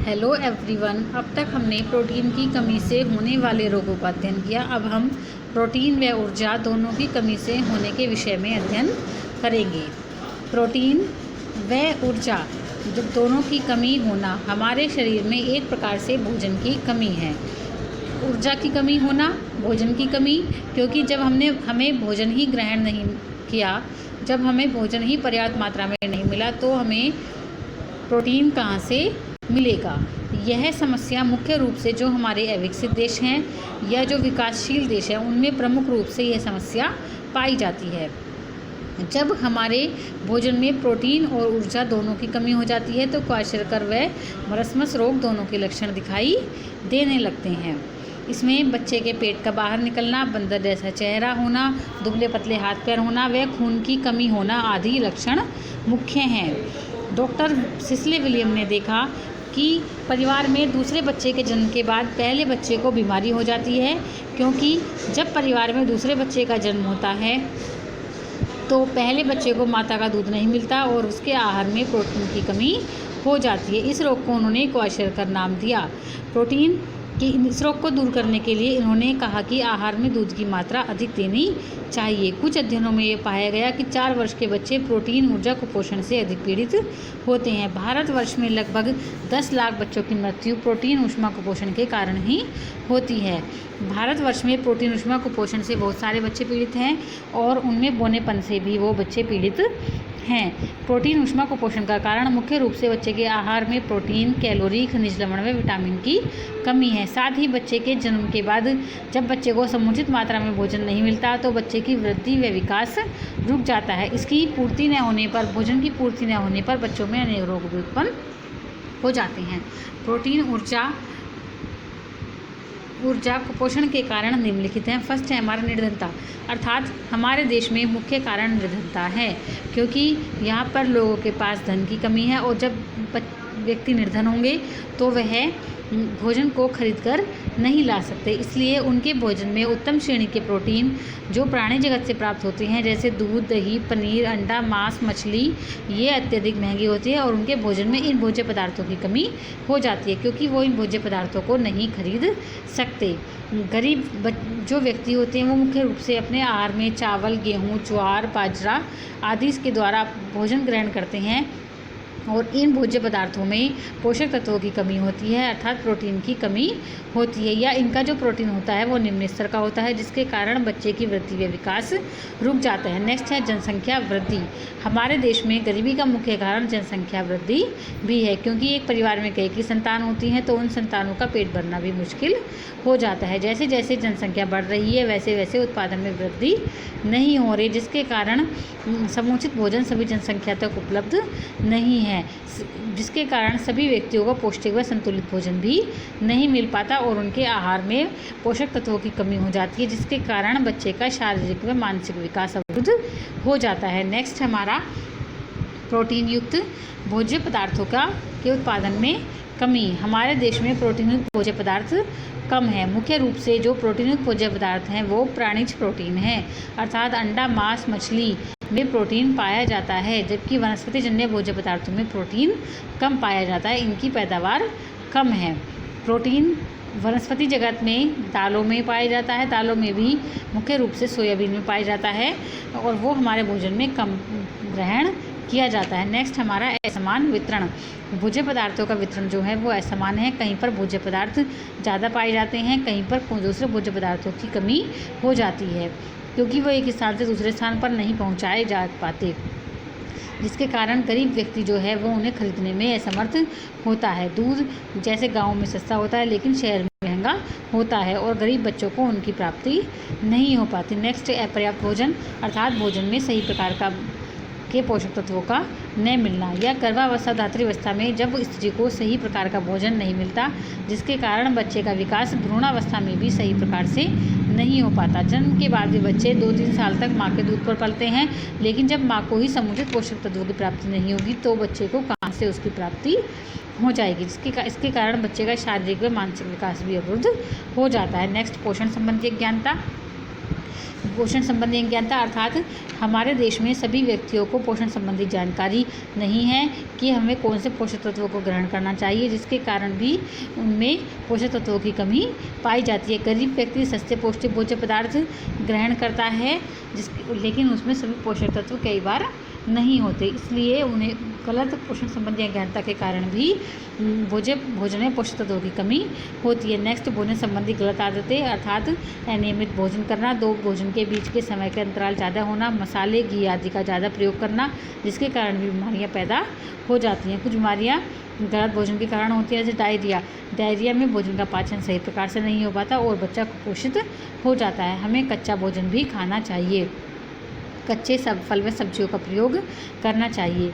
Hello everyone. अब तक हमने प्रोटीन की कमी से होने वाले रोगों का अध्ययन किया। अब हम प्रोटीन व ऊर्जा दोनों की कमी से होने के विषय में अध्ययन करेंगे। प्रोटीन व ऊर्जा जब दोनों की कमी होना हमारे शरीर में एक प्रकार से भोजन की कमी है। ऊर्जा की कमी होना, भोजन की कमी, क्योंकि जब हमें भोजन ही ग्रहण नहीं किया, जब हमें भोजन ही पर्याप्त मात्रा में नहीं मिला तो हमें प्रोटीन कहाँ से मिलेगा। यह समस्या मुख्य रूप से जो हमारे अविकसित देश हैं या जो विकासशील देश हैं उनमें प्रमुख रूप से यह समस्या पाई जाती है। जब हमारे भोजन में प्रोटीन और ऊर्जा दोनों की कमी हो जाती है तो क्वाशरकर व मरस्मस रोग दोनों के लक्षण दिखाई देने लगते हैं। इसमें बच्चे के पेट का बाहर निकलना, बंदर जैसा चेहरा होना, दुबले पतले हाथ पैर होना व खून की कमी होना आदि लक्षण मुख्य हैं। डॉक्टर सिस्ले विलियम ने देखा कि परिवार में दूसरे बच्चे के जन्म के बाद पहले बच्चे को बीमारी हो जाती है, क्योंकि जब परिवार में दूसरे बच्चे का जन्म होता है तो पहले बच्चे को माता का दूध नहीं मिलता और उसके आहार में प्रोटीन की कमी हो जाती है। इस रोग को उन्होंने क्वाशरकर नाम दिया। प्रोटीन कि इस रोग को दूर करने के लिए इन्होंने कहा कि आहार में दूध की मात्रा अधिक देनी चाहिए। कुछ अध्ययनों में ये पाया गया कि 4 वर्ष के बच्चे प्रोटीन ऊर्जा कुपोषण से अधिक पीड़ित होते हैं। भारतवर्ष में लगभग 10 लाख बच्चों की मृत्यु प्रोटीन ऊष्मा कुपोषण के कारण ही होती है। भारतवर्ष में प्रोटीन ऊष्मा कुपोषण से बहुत सारे बच्चे पीड़ित हैं और उनमें बौनेपन से भी वो बच्चे पीड़ित हैं। प्रोटीन ऊष्मा कुपोषण का कारण मुख्य रूप से बच्चे के आहार में प्रोटीन, कैलोरी, खनिज लवण व विटामिन की कमी है। साथ ही बच्चे के जन्म के बाद जब बच्चे को समुचित मात्रा में भोजन नहीं मिलता तो बच्चे की वृद्धि व विकास रुक जाता है। इसकी पूर्ति न होने पर, भोजन की पूर्ति न होने पर बच्चों में अनेक रोग भी उत्पन्न हो जाते हैं। प्रोटीन ऊर्जा कुपोषण के कारण निम्नलिखित हैं। फर्स्ट है हमारा निर्धनता, अर्थात हमारे देश में मुख्य कारण निर्धनता है, क्योंकि यहाँ पर लोगों के पास धन की कमी है और जब व्यक्ति निर्धन होंगे तो वह भोजन को खरीदकर नहीं ला सकते, इसलिए उनके भोजन में उत्तम श्रेणी के प्रोटीन जो प्राणी जगत से प्राप्त होते हैं जैसे दूध, दही, पनीर, अंडा, मांस, मछली, ये अत्यधिक महंगी होती है और उनके भोजन में इन भोज्य पदार्थों की कमी हो जाती है, क्योंकि वो इन भोज्य पदार्थों को नहीं खरीद सकते। गरीब जो व्यक्ति होते हैं वो मुख्य रूप से अपने आहार में चावल, गेहूँ, ज्वार, बाजरा आदि के द्वारा भोजन ग्रहण करते हैं और इन भोज्य पदार्थों में पोषक तत्वों की कमी होती है, अर्थात प्रोटीन की कमी होती है, या इनका जो प्रोटीन होता है वो निम्न स्तर का होता है, जिसके कारण बच्चे की वृद्धि व विकास रुक जाता है। नेक्स्ट है जनसंख्या वृद्धि। हमारे देश में गरीबी का मुख्य कारण जनसंख्या वृद्धि भी है, क्योंकि एक परिवार में कई की संतान होती हैं तो उन संतानों का पेट भरना भी मुश्किल हो जाता है। जैसे जैसे जनसंख्या बढ़ रही है वैसे वैसे उत्पादन में वृद्धि नहीं हो रही, जिसके कारण समुचित भोजन सभी जनसंख्या तक उपलब्ध नहीं है, जिसके कारण सभी व्यक्तियों को पौष्टिक व संतुलित भोजन भी नहीं मिल पाता और उनके आहार में पोषक तत्वों की कमी हो जाती है, जिसके कारण बच्चे का शारीरिक व मानसिक विकास अवरुद्ध हो जाता है। नेक्स्ट हमारा प्रोटीन युक्त भोज्य पदार्थों के उत्पादन में कमी। हमारे देश में प्रोटीन युक्त भोज्य पदार्थ कम है। मुख्य रूप से जो प्रोटीन युक्त भोज्य पदार्थ हैं वो प्राणिज प्रोटीन है, अर्थात अंडा, मांस, मछली में प्रोटीन पाया जाता है, जबकि वनस्पति जन्य भोज्य पदार्थों में प्रोटीन कम पाया जाता है, इनकी पैदावार कम है। प्रोटीन वनस्पति जगत में दालों में पाया जाता है, दालों में भी मुख्य रूप से सोयाबीन में पाया जाता है और वो हमारे भोजन में कम ग्रहण किया जाता है। नेक्स्ट हमारा असमान वितरण। भोज्य पदार्थों का वितरण जो है वो असमान है, कहीं पर भोज्य पदार्थ ज़्यादा पाए जाते हैं, कहीं पर दूसरे भोज्य पदार्थों की कमी हो जाती है, क्योंकि वो एक स्थान से दूसरे स्थान पर नहीं पहुंचाए जा पाते, जिसके कारण गरीब व्यक्ति जो है वो उन्हें खरीदने में असमर्थ होता है। दूध जैसे गाँव में सस्ता होता है लेकिन शहर में महंगा होता है और गरीब बच्चों को उनकी प्राप्ति नहीं हो पाती। नेक्स्ट अपर्याप्त भोजन, अर्थात भोजन में सही प्रकार के पोषक तत्वों का न मिलना, या गर्भावस्था धात्रीवस्था में जब स्त्री को सही प्रकार का भोजन नहीं मिलता, जिसके कारण बच्चे का विकास भ्रूणावस्था में भी सही प्रकार से नहीं हो पाता। जन्म के बाद भी बच्चे 2-3 साल तक माँ के दूध पर पलते हैं, लेकिन जब माँ को ही समुचित पोषक तत्वों की प्राप्ति नहीं होगी तो बच्चे को कहाँ से उसकी प्राप्ति हो जाएगी, इसके कारण बच्चे का शारीरिक व मानसिक विकास भी अवरुद्ध हो जाता है। नेक्स्ट पोषण संबंधी अज्ञानता। पोषण संबंधी अज्ञानता अर्थात हमारे देश में सभी व्यक्तियों को पोषण संबंधी जानकारी नहीं है कि हमें कौन से पोषक तत्वों को ग्रहण करना चाहिए, जिसके कारण भी उनमें पोषक तत्वों की कमी पाई जाती है। गरीब व्यक्ति सस्ते पौष्टिक भोज्य पदार्थ ग्रहण करता है लेकिन उसमें सभी पोषक तत्व कई बार नहीं होते, इसलिए उन्हें गलत पोषण संबंधी अज्ञानता के कारण भी भोजन में पोषक तत्वों की कमी होती है। नेक्स्ट, भोजन संबंधी गलत आदतें अर्थात अनियमित भोजन करना, दो भोजन के बीच के समय के अंतराल ज़्यादा होना, मसाले घी आदि का ज़्यादा प्रयोग करना, जिसके कारण भी बीमारियाँ पैदा हो जाती हैं। कुछ बीमारियाँ गलत भोजन के कारण होती है, जैसे डायरिया में भोजन का पाचन सही प्रकार से नहीं हो पाता और बच्चा कुपोषित हो जाता है। हमें कच्चा भोजन भी खाना चाहिए, कच्चे फल व सब्जियों का प्रयोग करना चाहिए।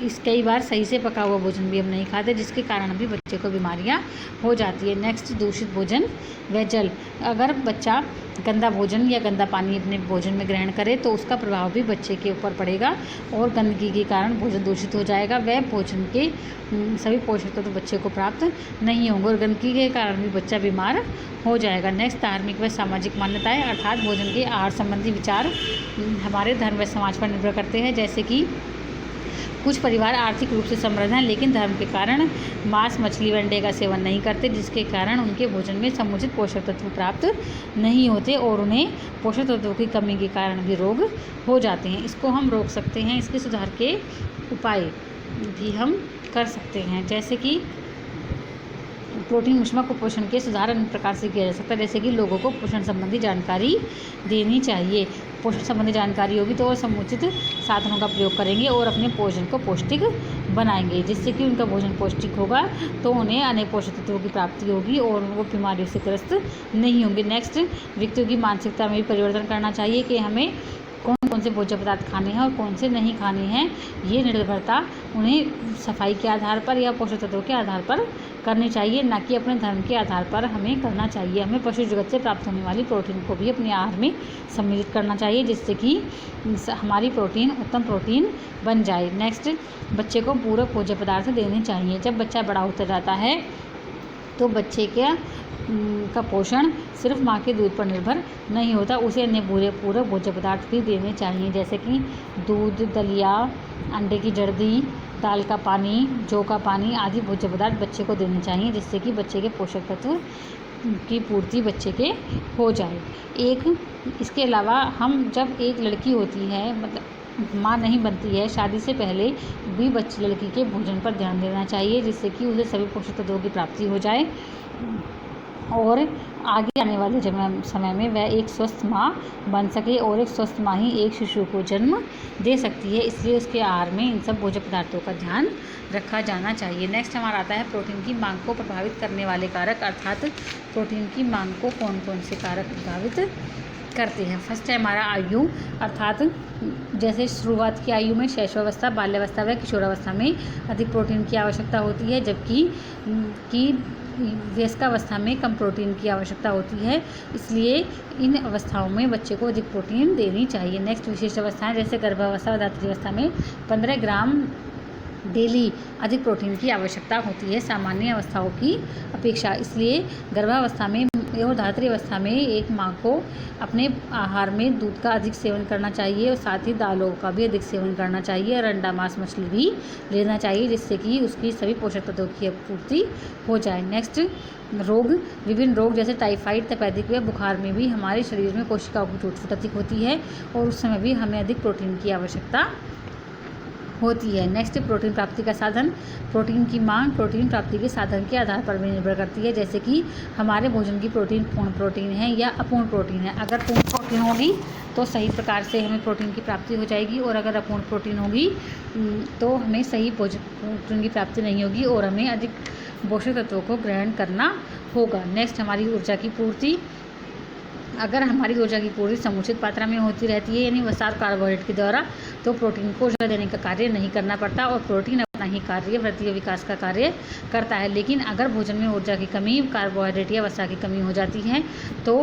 इस कई बार सही से पका हुआ भोजन भी हम नहीं खाते, जिसके कारण भी बच्चे को बीमारियां हो जाती है। नेक्स्ट, दूषित भोजन व जल। अगर बच्चा गंदा भोजन या गंदा पानी अपने भोजन में ग्रहण करे तो उसका प्रभाव भी बच्चे के ऊपर पड़ेगा और गंदगी के कारण भोजन दूषित हो जाएगा। वह भोजन के सभी पोषक तत्व बच्चे को प्राप्त नहीं होंगे और गंदगी के कारण भी बच्चा बीमार हो जाएगा। नेक्स्ट, धार्मिक व सामाजिक मान्यताएं अर्थात भोजन के आहार संबंधी विचार हमारे धर्म व समाज पर निर्भर करते हैं। जैसे कि कुछ परिवार आर्थिक रूप से समृद्ध हैं लेकिन धर्म के कारण मांस, मछली व अंडे का सेवन नहीं करते, जिसके कारण उनके भोजन में समुचित पोषक तत्व प्राप्त नहीं होते और उन्हें पोषक तत्वों की कमी के कारण भी रोग हो जाते हैं। इसको हम रोक सकते हैं, इसके सुधार के उपाय भी हम कर सकते हैं। जैसे कि प्रोटीन ऊष्मा कुपोषण के सुधार अन्य प्रकार से किया जा सकता है, जैसे कि लोगों को पोषण संबंधी जानकारी देनी चाहिए। पोषण संबंधी जानकारी होगी तो वो समुचित साधनों का प्रयोग करेंगे और अपने भोजन को पौष्टिक बनाएंगे, जिससे कि उनका भोजन पौष्टिक होगा तो उन्हें अनेक पोषक तत्वों की प्राप्ति होगी और वो बीमारियों से ग्रस्त नहीं होंगे। नेक्स्ट, व्यक्तियों की मानसिकता में भी परिवर्तन करना चाहिए कि हमें कौन से भोज्य पदार्थ खाने हैं और कौन से नहीं खाने हैं। ये निर्भरता उन्हें सफाई के आधार पर या पोषक तत्वों के आधार पर करनी चाहिए, ना कि अपने धर्म के आधार पर हमें करना चाहिए। हमें पशु जगत से प्राप्त होने वाली प्रोटीन को भी अपने आहार में सम्मिलित करना चाहिए, जिससे कि हमारी प्रोटीन उत्तम प्रोटीन बन जाए। नेक्स्ट, बच्चे को पूरक भोज्य पदार्थ देने चाहिए। जब बच्चा बड़ा होता जाता है तो बच्चे का पोषण सिर्फ माँ के दूध पर निर्भर नहीं होता, उसे अन्य पूरक भोज्य पदार्थ भी देने चाहिए, जैसे कि दूध, दलिया, अंडे की जर्दी, दाल का पानी, जौ का पानी आदि भोज्य पदार्थ बच्चे को देने चाहिए, जिससे कि बच्चे के पोषक तत्व की पूर्ति बच्चे के हो जाए। इसके अलावा हम जब एक लड़की होती है, मतलब माँ नहीं बनती है, शादी से पहले भी लड़की के भोजन पर ध्यान देना चाहिए, जिससे कि उसे सभी पोषक तत्वों की प्राप्ति हो जाए और आगे आने वाले समय में वह एक स्वस्थ माँ बन सके और एक स्वस्थ माँ ही एक शिशु को जन्म दे सकती है। इसलिए उसके आहार में इन सब भोज्य पदार्थों का ध्यान रखा जाना चाहिए। नेक्स्ट हमारा आता है प्रोटीन की मांग को प्रभावित करने वाले कारक, अर्थात प्रोटीन की मांग को कौन कौन से कारक प्रभावित करते हैं। फर्स्ट है हमारा आयु, अर्थात जैसे शुरुआत की आयु में शैशवावस्था, बाल्यावस्था व किशोरावस्था में अधिक प्रोटीन की आवश्यकता होती है, जबकि वयस्कावस्था में कम प्रोटीन की आवश्यकता होती है, इसलिए इन अवस्थाओं में बच्चे को अधिक प्रोटीन देनी चाहिए। नेक्स्ट, विशेष अवस्थाएं जैसे गर्भावस्था और धात्री अवस्था में 15 ग्राम डेली अधिक प्रोटीन की आवश्यकता होती है सामान्य अवस्थाओं की अपेक्षा, इसलिए गर्भावस्था में और धात्री अवस्था में एक माँ को अपने आहार में दूध का अधिक सेवन करना चाहिए और साथ ही दालों का भी अधिक सेवन करना चाहिए और अंडा, मांस, मछली भी लेना चाहिए, जिससे कि उसकी सभी पोषक तत्वों की पूर्ति हो जाए। नेक्स्ट, विभिन्न रोग जैसे टाइफाइड, तपेदिक व बुखार में भी हमारे शरीर में कोशिकाओं की टूट-फूट अधिक होती है और उस समय भी हमें अधिक प्रोटीन की आवश्यकता होती है। नेक्स्ट, प्रोटीन प्राप्ति का साधन। प्रोटीन की मांग प्रोटीन प्राप्ति के साधन के आधार पर भी निर्भर करती है, जैसे कि हमारे भोजन की प्रोटीन पूर्ण प्रोटीन है या अपूर्ण प्रोटीन है। अगर पूर्ण प्रोटीन होगी तो सही प्रकार से हमें प्रोटीन की प्राप्ति हो जाएगी और अगर अपूर्ण प्रोटीन होगी तो हमें सही प्रोटीन की प्राप्ति नहीं होगी और हमें अधिक पोषक तत्वों को ग्रहण करना होगा। नेक्स्ट, हमारी ऊर्जा की पूर्ति। अगर हमारी ऊर्जा की पूर्ति समुचित मात्रा में होती रहती है, यानी वसा कार्बोहाइड्रेट के द्वारा, तो प्रोटीन को ऊर्जा देने का कार्य नहीं करना पड़ता और प्रोटीन नहीं कार्य वृद्धि और विकास का कार्य करता है। लेकिन अगर भोजन में ऊर्जा की कमी, कार्बोहाइड्रेट या वसा की कमी हो जाती है तो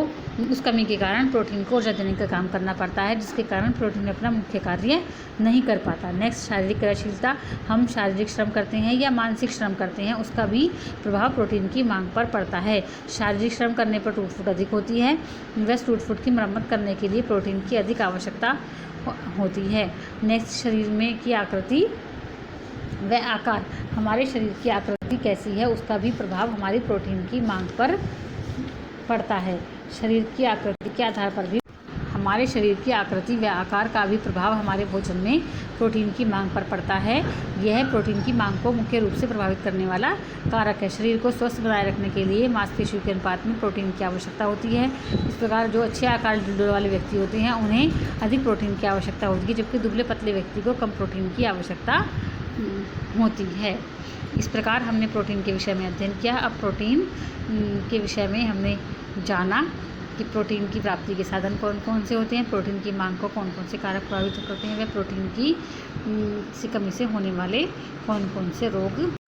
उस कमी के कारण प्रोटीन को ऊर्जा देने का काम करना पड़ता है, जिसके कारण प्रोटीन अपना मुख्य कार्य नहीं कर पाता। नेक्स्ट, शारीरिक क्रियाशीलता। हम शारीरिक श्रम करते हैं या मानसिक श्रम करते हैं, उसका भी प्रभाव प्रोटीन की मांग पर पड़ता है। शारीरिक श्रम करने पर टूट फूट अधिक होती है, वह टूट फूट की मरम्मत करने के लिए प्रोटीन की अधिक आवश्यकता होती है। नेक्स्ट, शरीर में की आकृति व आकार। हमारे शरीर की आकृति कैसी है उसका भी प्रभाव हमारी प्रोटीन की मांग पर पड़ता है। शरीर की आकृति के आधार पर भी हमारे शरीर की आकृति व आकार का भी प्रभाव हमारे भोजन में प्रोटीन की मांग पर पड़ता है। यह प्रोटीन की मांग को मुख्य रूप से प्रभावित करने वाला कारक है। शरीर को स्वस्थ बनाए रखने के लिए मांसपेशियों के अनुपात में प्रोटीन की आवश्यकता होती है। इस प्रकार जो अच्छे आकार ढिल्डोर वाले व्यक्ति होते हैं उन्हें अधिक प्रोटीन की आवश्यकता होती है, जबकि दुबले पतले व्यक्ति को कम प्रोटीन की आवश्यकता होती है। इस प्रकार हमने प्रोटीन के विषय में अध्ययन किया। अब प्रोटीन के विषय में हमने जाना कि प्रोटीन की प्राप्ति के साधन कौन कौन से होते हैं, प्रोटीन की मांग को कौन कौन से कारक प्रभावित करते हैं, व प्रोटीन की कमी से होने वाले कौन कौन से रोग